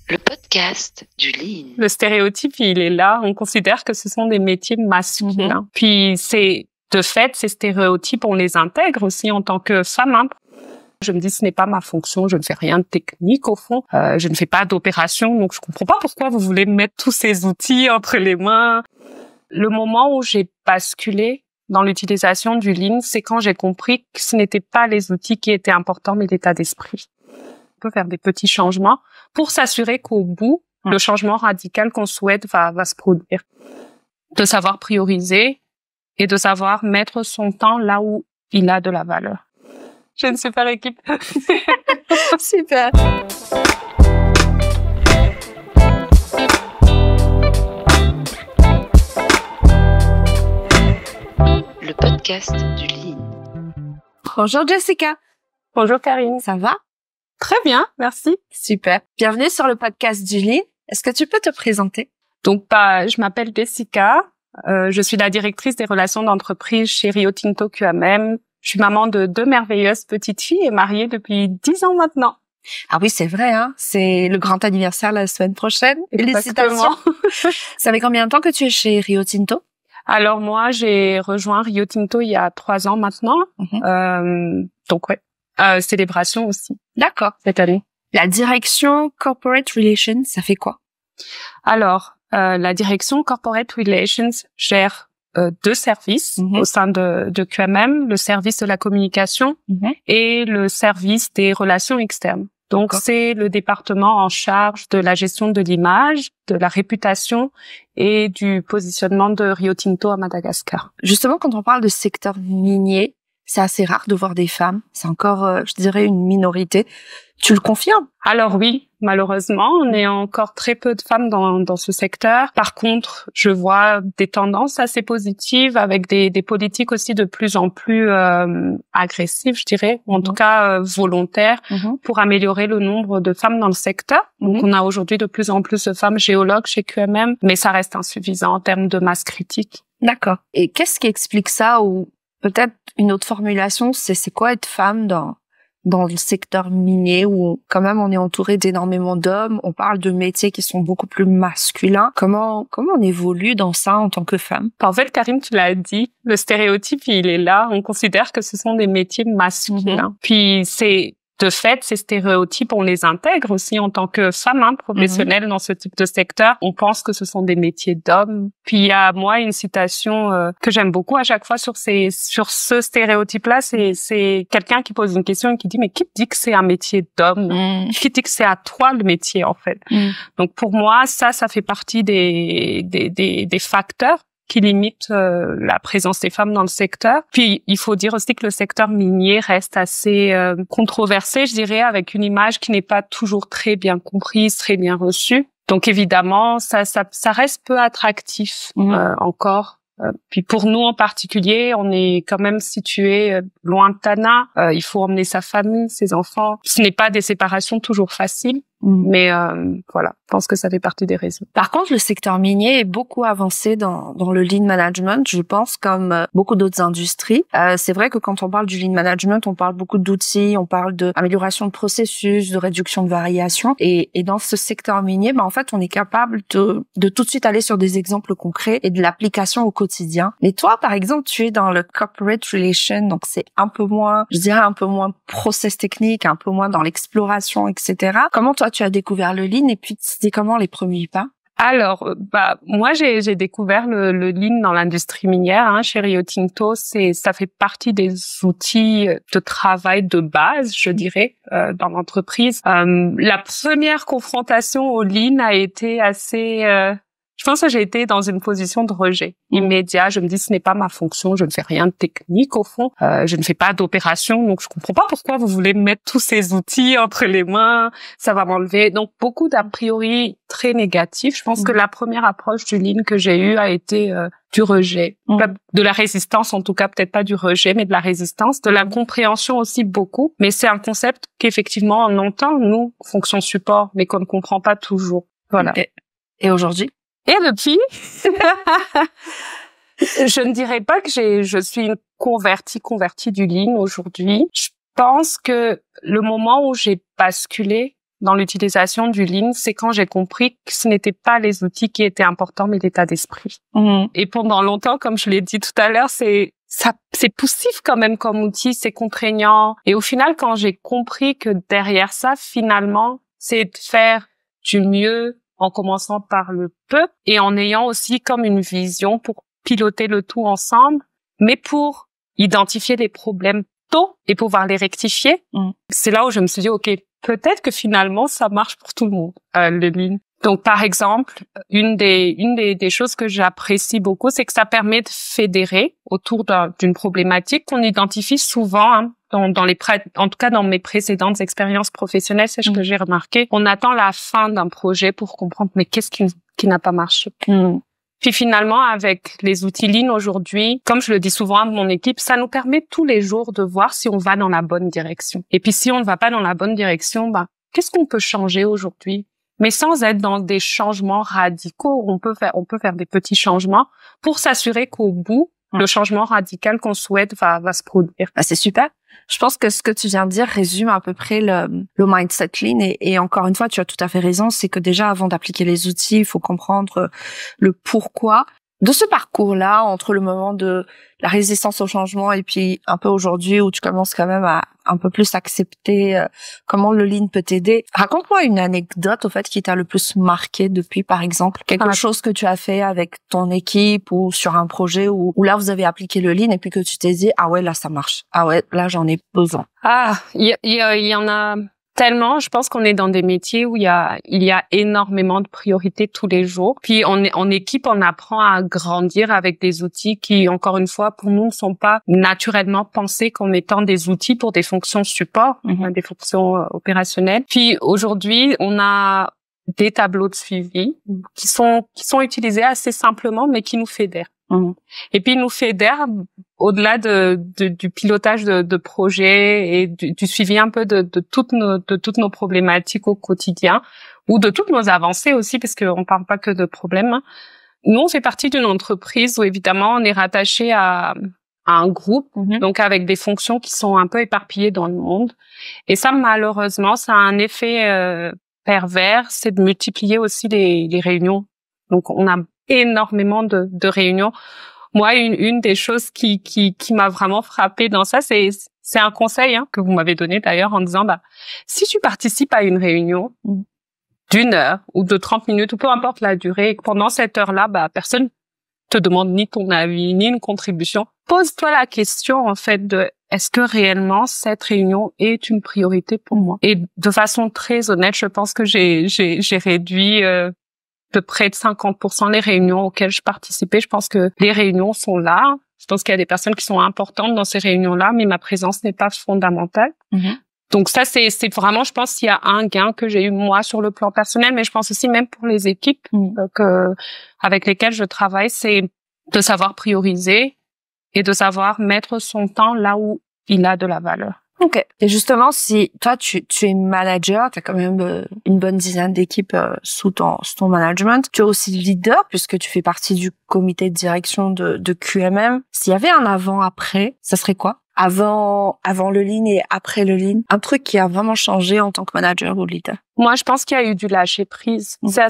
Le podcast du Lean. Le stéréotype, il est là. On considère que ce sont des métiers masculins. Puis de fait, ces stéréotypes, on les intègre aussi en tant que femme. Je me dis, ce n'est pas ma fonction, je ne fais rien de technique au fond, je ne fais pas d'opération, donc je comprends pas pourquoi vous voulez me mettre tous ces outils entre les mains. Le moment où j'ai basculé dans l'utilisation du Lean, c'est quand j'ai compris que ce n'étaient pas les outils qui étaient importants, mais l'état d'esprit. On peut faire des petits changements pour s'assurer qu'au bout, le changement radical qu'on souhaite va se produire. De savoir prioriser et de savoir mettre son temps là où il a de la valeur. J'ai une super équipe. Super. Le podcast du Lean. Bonjour Jessica. Bonjour Karine. Ça va? Très bien, merci. Super. Bienvenue sur le podcast du Lean. Est-ce que tu peux te présenter? Donc, je m'appelle Jessica. Je suis la directrice des relations d'entreprise chez Rio Tinto QMM. Je suis maman de 2 merveilleuses petites filles et mariée depuis 10 ans maintenant. Ah oui, c'est vrai, hein. C'est le grand anniversaire la semaine prochaine. Félicitations. Ça fait combien de temps que tu es chez Rio Tinto? Alors moi, j'ai rejoint Rio Tinto il y a 3 ans maintenant. Donc ouais, célébration aussi. D'accord. Cette année. La direction Corporate Relations, ça fait quoi? Alors, la direction Corporate Relations gère 2 services au sein de QMM, le service de la communication et le service des relations externes. Donc, c'est le département en charge de la gestion de l'image, de la réputation et du positionnement de Rio Tinto à Madagascar. Justement, quand on parle de secteur minier, c'est assez rare de voir des femmes. C'est encore, je dirais, une minorité. Tu le confirmes? Alors oui, malheureusement, on est encore très peu de femmes dans ce secteur. Par contre, je vois des tendances assez positives avec des politiques aussi de plus en plus agressives, je dirais, ou en tout cas volontaires, pour améliorer le nombre de femmes dans le secteur. Donc, on a aujourd'hui de plus en plus de femmes géologues chez QMM, mais ça reste insuffisant en termes de masse critique. D'accord. Et qu'est-ce qui explique ça? Ou peut-être une autre formulation, c'est quoi être femme dans le secteur minier où quand même on est entouré d'énormément d'hommes, on parle de métiers qui sont beaucoup plus masculins. Comment on évolue dans ça en tant que femme? En fait, Karine, tu l'as dit, le stéréotype, il est là. On considère que ce sont des métiers masculins. Puis de fait, ces stéréotypes, on les intègre aussi en tant que femme professionnelle dans ce type de secteur. On pense que ce sont des métiers d'hommes. Puis il y a moi une citation que j'aime beaucoup à chaque fois sur ce stéréotype-là, c'est quelqu'un qui pose une question et qui dit mais qui dit que c'est un métier d'homme? Qui dit que c'est à toi le métier en fait? Donc pour moi, ça fait partie des facteurs qui limite la présence des femmes dans le secteur. Puis, il faut dire aussi que le secteur minier reste assez controversé, je dirais, avec une image qui n'est pas toujours très bien comprise, très bien reçue. Donc, évidemment, ça reste peu attractif encore. Puis pour nous en particulier, on est quand même situé loin de Tana. Il faut emmener sa famille, ses enfants. Ce n'est pas des séparations toujours faciles, mais voilà, je pense que ça fait partie des raisons. Par contre, le secteur minier est beaucoup avancé dans le lean management, je pense, comme beaucoup d'autres industries. C'est vrai que quand on parle du lean management, on parle beaucoup d'outils, on parle d'amélioration de processus, de réduction de variations. Et dans ce secteur minier, en fait, on est capable de tout de suite aller sur des exemples concrets et de l'application au quotidien. Mais toi, par exemple, tu es dans le corporate relation, donc c'est un peu moins, je dirais, un peu moins process technique, un peu moins dans l'exploration, etc. Comment toi, tu as découvert le lean et puis c'était comment les premiers pas? Alors, moi, j'ai découvert le Lean dans l'industrie minière, chez Rio Tinto. Ça fait partie des outils de travail de base, je dirais, dans l'entreprise. La première confrontation au Lean a été assez, je pense que j'ai été dans une position de rejet immédiat. Je me dis, ce n'est pas ma fonction, je ne fais rien de technique au fond. Je ne fais pas d'opération, donc je comprends pas pourquoi vous voulez me mettre tous ces outils entre les mains. Ça va m'enlever. Donc, beaucoup d'a priori très négatifs. Je pense que la première approche du Lean que j'ai eue a été du rejet. De la résistance, en tout cas, peut-être pas du rejet, mais de la résistance, de la compréhension aussi beaucoup. Mais c'est un concept qu'effectivement, on entend, nous, fonction support, mais qu'on ne comprend pas toujours. Voilà. Et aujourd'hui? Et depuis, je ne dirais pas que je suis une convertie du Lean aujourd'hui. Je pense que le moment où j'ai basculé dans l'utilisation du Lean, c'est quand j'ai compris que ce n'étaient pas les outils qui étaient importants, mais l'état d'esprit. Et pendant longtemps, comme je l'ai dit tout à l'heure, c'est poussif quand même comme outil, c'est contraignant. Et au final, quand j'ai compris que derrière ça, finalement, c'est de faire du mieux en commençant par le peu et en ayant aussi comme une vision pour piloter le tout ensemble, mais pour identifier les problèmes tôt et pouvoir les rectifier. C'est là où je me suis dit, OK, peut-être que finalement, ça marche pour tout le monde, le Lean. Donc, par exemple, une des choses que j'apprécie beaucoup, c'est que ça permet de fédérer autour d'une problématique qu'on identifie souvent, hein, en tout cas dans mes précédentes expériences professionnelles, c'est ce que j'ai remarqué. On attend la fin d'un projet pour comprendre, mais qu'est-ce qui n'a pas marché? Puis finalement, avec les outils Lean aujourd'hui, comme je le dis souvent à mon équipe, ça nous permet tous les jours de voir si on va dans la bonne direction. Et puis si on ne va pas dans la bonne direction, qu'est-ce qu'on peut changer aujourd'hui? Mais sans être dans des changements radicaux, on peut faire des petits changements pour s'assurer qu'au bout, le changement radical qu'on souhaite va se produire. C'est super. Je pense que ce que tu viens de dire résume à peu près le mindset Lean et encore une fois, tu as tout à fait raison, c'est que déjà avant d'appliquer les outils, il faut comprendre le pourquoi de ce parcours-là entre le moment de la résistance au changement et puis un peu aujourd'hui où tu commences quand même à un peu plus accepter comment le Lean peut t'aider. Raconte-moi une anecdote au fait qui t'a le plus marqué depuis, par exemple, quelque chose que tu as fait avec ton équipe ou sur un projet où là vous avez appliqué le Lean et puis que tu t'es dit ah ouais là ça marche, ah ouais là j'en ai besoin. Il y en a tellement. Je pense qu'on est dans des métiers où il y a énormément de priorités tous les jours. Puis en équipe, on apprend à grandir avec des outils qui, encore une fois, pour nous, ne sont pas naturellement pensés comme étant des outils pour des fonctions support, des fonctions opérationnelles. Puis aujourd'hui, on a des tableaux de suivi qui sont utilisés assez simplement, mais qui nous fédèrent. Et puis, ils nous fédèrent au-delà du pilotage de projets et du suivi un peu de toutes nos problématiques au quotidien ou de toutes nos avancées aussi, parce qu'on parle pas que de problèmes. Nous, on fait partie d'une entreprise où évidemment, on est rattaché à un groupe, donc avec des fonctions qui sont un peu éparpillées dans le monde. Et ça, malheureusement, ça a un effet pervers, c'est de multiplier aussi les réunions. Donc, on a énormément de réunions. Moi, une des choses qui m'a vraiment frappée dans ça, c'est un conseil que vous m'avez donné d'ailleurs en disant si tu participes à une réunion d'une heure ou de 30 minutes ou peu importe la durée et que pendant cette heure-là, personne te demande ni ton avis ni une contribution, pose-toi la question en fait de est-ce que réellement cette réunion est une priorité pour moi? Et de façon très honnête, je pense que j'ai réduit de près de 50% les réunions auxquelles je participais. Je pense que les réunions sont là. Je pense qu'il y a des personnes qui sont importantes dans ces réunions-là, mais ma présence n'est pas fondamentale. Donc ça, c'est vraiment, je pense, s'il y a un gain que j'ai eu moi sur le plan personnel, mais je pense aussi même pour les équipes avec lesquelles je travaille, c'est de savoir prioriser et de savoir mettre son temps là où il a de la valeur. Ok. Et justement, si toi tu es manager, tu as quand même une bonne dizaine d'équipes sous ton management. Tu es aussi leader puisque tu fais partie du comité de direction de QMM. S'il y avait un avant-après, ça serait quoi? Avant le Lean et après le Lean, un truc qui a vraiment changé en tant que manager ou leader. Moi, je pense qu'il y a eu du lâcher prise. C'est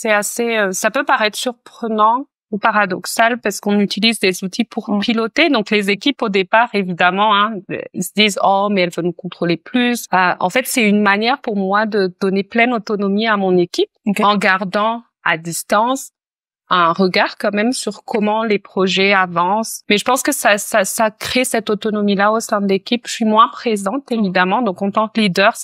assez ça peut paraître surprenant ou paradoxal parce qu'on utilise des outils pour piloter. Donc, les équipes, au départ, évidemment, ils se disent, oh, mais elle veut nous contrôler plus. En fait, c'est une manière pour moi de donner pleine autonomie à mon équipe en gardant à distance un regard quand même sur comment les projets avancent. Mais je pense que ça crée cette autonomie-là au sein de l'équipe. Je suis moins présente, évidemment. Donc, en tant que leader,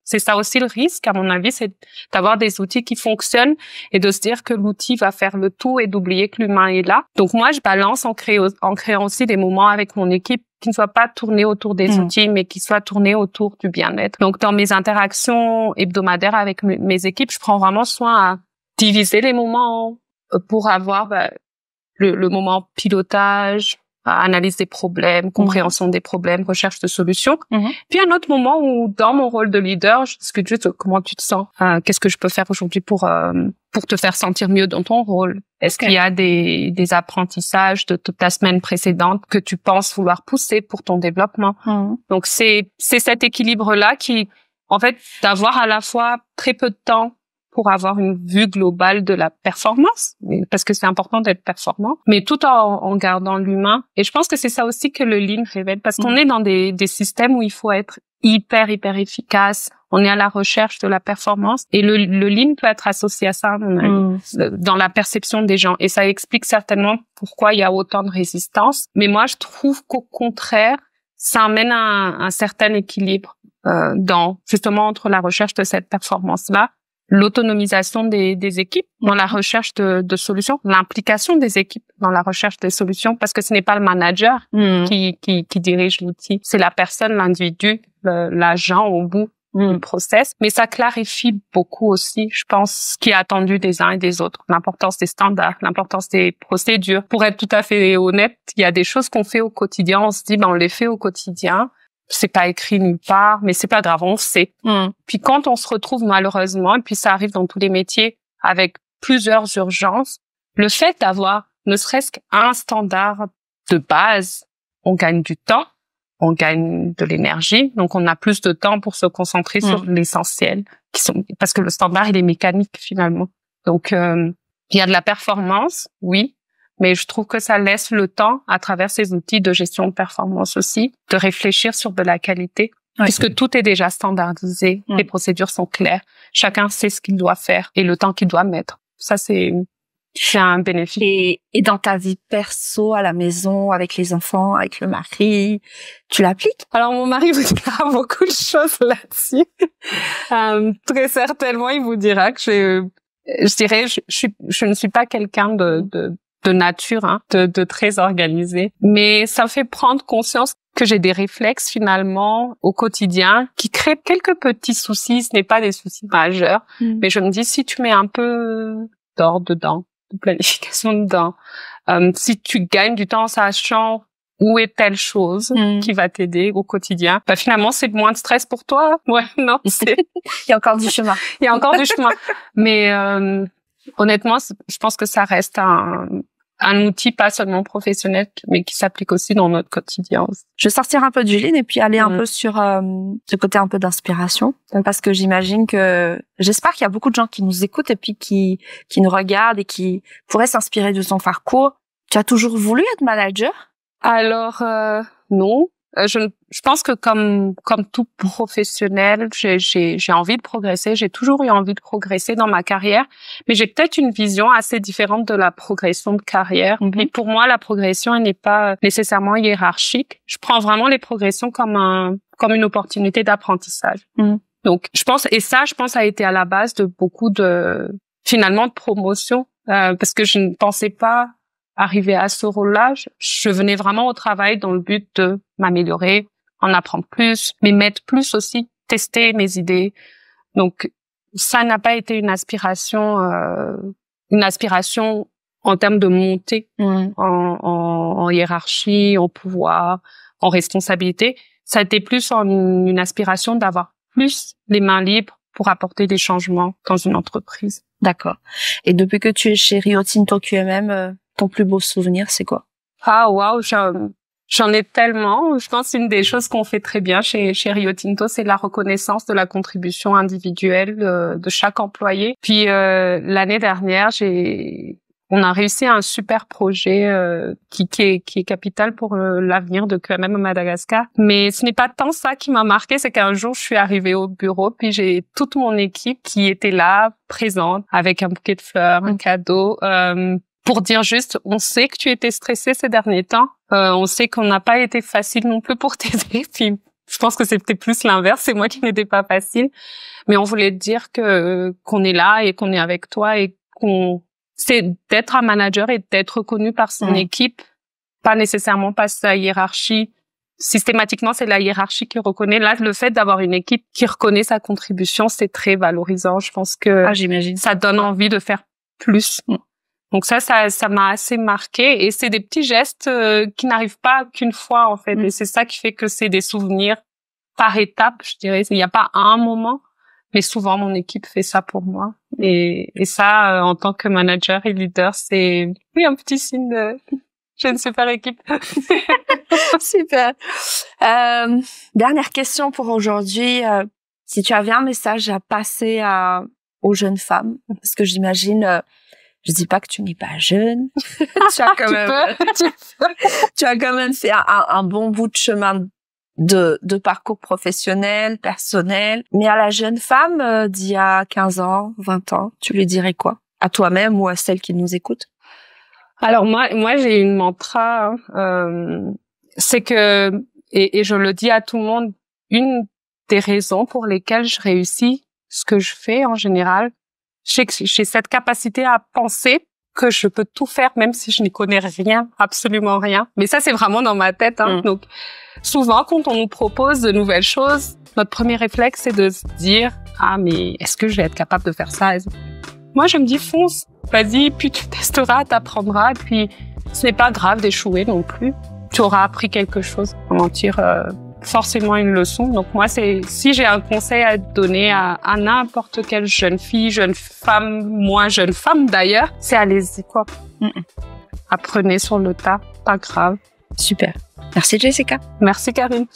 c'est ça aussi le risque, à mon avis, c'est d'avoir des outils qui fonctionnent et de se dire que l'outil va faire le tout et d'oublier que l'humain est là. Donc moi, je balance en créant aussi des moments avec mon équipe qui ne soient pas tournés autour des outils, mais qui soient tournés autour du bien-être. Donc dans mes interactions hebdomadaires avec mes équipes, je prends vraiment soin à diviser les moments pour avoir le moment pilotage, analyse des problèmes, compréhension des problèmes, recherche de solutions. Puis un autre moment où, dans mon rôle de leader, je discute juste comment tu te sens. Qu'est-ce que je peux faire aujourd'hui pour te faire sentir mieux dans ton rôle? Est-ce qu'il y a des apprentissages de toute la semaine précédente que tu penses vouloir pousser pour ton développement? Donc c'est cet équilibre-là qui, en fait, d'avoir à la fois très peu de temps pour avoir une vue globale de la performance, parce que c'est important d'être performant, mais tout en gardant l'humain. Et je pense que c'est ça aussi que le Lean révèle, parce qu'on est dans des systèmes où il faut être hyper efficace. On est à la recherche de la performance. Et le Lean peut être associé à ça, à mon avis, dans la perception des gens. Et ça explique certainement pourquoi il y a autant de résistance. Mais moi, je trouve qu'au contraire, ça amène un certain équilibre justement entre la recherche de cette performance-là, l'autonomisation des équipes dans la recherche de solutions, l'implication des équipes dans la recherche des solutions, parce que ce n'est pas le manager qui dirige l'outil, c'est la personne, l'individu, l'agent au bout du process. Mais ça clarifie beaucoup aussi, je pense, ce qui est attendu des uns et des autres, l'importance des standards, l'importance des procédures. Pour être tout à fait honnête, il y a des choses qu'on fait au quotidien, on se dit, on les fait au quotidien. C'est pas écrit nulle part, mais c'est pas grave, on sait. Puis quand on se retrouve malheureusement, et puis ça arrive dans tous les métiers avec plusieurs urgences, le fait d'avoir ne serait-ce qu'un standard de base, on gagne du temps, on gagne de l'énergie, donc on a plus de temps pour se concentrer sur l'essentiel, parce que le standard il est mécanique finalement. Donc il y a de la performance, oui. Mais je trouve que ça laisse le temps, à travers ces outils de gestion de performance aussi, de réfléchir sur de la qualité, puisque tout est déjà standardisé, les procédures sont claires, chacun sait ce qu'il doit faire et le temps qu'il doit mettre. Ça, c'est un bénéfice. Et dans ta vie perso, à la maison, avec les enfants, avec le mari, tu l'appliques? Alors, mon mari vous dira beaucoup de choses là-dessus. Très certainement, il vous dira que je ne suis pas quelqu'un de nature, de très organisé. Mais ça fait prendre conscience que j'ai des réflexes finalement au quotidien qui créent quelques petits soucis. Ce n'est pas des soucis majeurs, mais je me dis si tu mets un peu d'ordre dedans, de planification dedans, si tu gagnes du temps en sachant où est telle chose qui va t'aider au quotidien, finalement c'est moins de stress pour toi. Ouais, non, il y a encore du chemin. Il y a encore du chemin. Mais honnêtement, je pense que ça reste un outil pas seulement professionnel, mais qui s'applique aussi dans notre quotidien aussi. Je vais sortir un peu du Lean et puis aller un peu sur ce côté un peu d'inspiration, parce que j'imagine j'espère qu'il y a beaucoup de gens qui nous écoutent et puis qui nous regardent et qui pourraient s'inspirer de son parcours. Tu as toujours voulu être manager? Alors non. Je pense que comme tout professionnel, j'ai envie de progresser. J'ai toujours eu envie de progresser dans ma carrière, mais j'ai peut-être une vision assez différente de la progression de carrière. Et pour moi, la progression, elle n'est pas nécessairement hiérarchique. Je prends vraiment les progressions comme une opportunité d'apprentissage. Donc, je pense ça a été à la base de beaucoup de promotion, parce que je ne pensais pas arriver à ce rôle-là. Je venais vraiment au travail dans le but de m'améliorer, en apprendre plus, mais mettre plus aussi, tester mes idées. Donc, ça n'a pas été une aspiration en termes de montée en hiérarchie, en pouvoir, en responsabilité. Ça a été plus une aspiration d'avoir plus les mains libres pour apporter des changements dans une entreprise. D'accord. Et depuis que tu es chez Rio Tinto QMM, ton plus beau souvenir, c'est quoi? Ah, waouh, j'en ai tellement. Je pense qu'une des choses qu'on fait très bien chez Rio Tinto, c'est la reconnaissance de la contribution individuelle de chaque employé. Puis l'année dernière, on a réussi un super projet qui est capital pour l'avenir de QMM au Madagascar. Mais ce n'est pas tant ça qui m'a marqué, c'est qu'un jour, je suis arrivée au bureau, puis j'ai toute mon équipe qui était là, présente, avec un bouquet de fleurs, un cadeau, pour dire juste, on sait que tu étais stressée ces derniers temps, on sait qu'on n'a pas été facile non plus pour t'aider, puis je pense que c'était plus l'inverse, c'est moi qui n'étais pas facile, mais on voulait te dire qu'on est là et qu'on est avec toi et c'est d'être un manager et d'être reconnu par son équipe, pas nécessairement par sa hiérarchie. Systématiquement, c'est la hiérarchie qui reconnaît. Là, le fait d'avoir une équipe qui reconnaît sa contribution, c'est très valorisant. Je pense que j'imagine. Ça donne envie de faire plus. Donc ça m'a assez marqué et c'est des petits gestes qui n'arrivent pas qu'une fois en fait. Et c'est ça qui fait que c'est des souvenirs par étape, je dirais. Il n'y a pas un moment, mais souvent mon équipe fait ça pour moi. Et ça, en tant que manager et leader, c'est un petit signe de j'ai une super équipe. Super. Dernière question pour aujourd'hui. Si tu avais un message à passer aux jeunes femmes, parce que j'imagine, je dis pas que tu n'es pas jeune, tu as quand même fait un bon bout de chemin de parcours professionnel, personnel. Mais à la jeune femme d'il y a 15 ans, 20 ans, tu lui dirais quoi? À toi-même ou à celle qui nous écoute? Alors moi j'ai une mantra, c'est que, et je le dis à tout le monde, une des raisons pour lesquelles je réussis ce que je fais en général, j'ai cette capacité à penser que je peux tout faire même si je n'y connais rien, absolument rien. Mais ça, c'est vraiment dans ma tête. Donc, souvent, quand on nous propose de nouvelles choses, notre premier réflexe, c'est de se dire « Ah, mais est-ce que je vais être capable de faire ça ?» Moi, je me dis « Fonce, vas-y, puis tu testeras, t'apprendras, et puis ce n'est pas grave d'échouer non plus. Tu auras appris quelque chose. On en tire forcément une leçon. » Donc moi, si j'ai un conseil à donner à n'importe quelle jeune fille, jeune femme, moins jeune femme d'ailleurs, c'est allez-y quoi. Apprenez sur le tas, pas grave. Super. Merci Jessica. Merci Karine.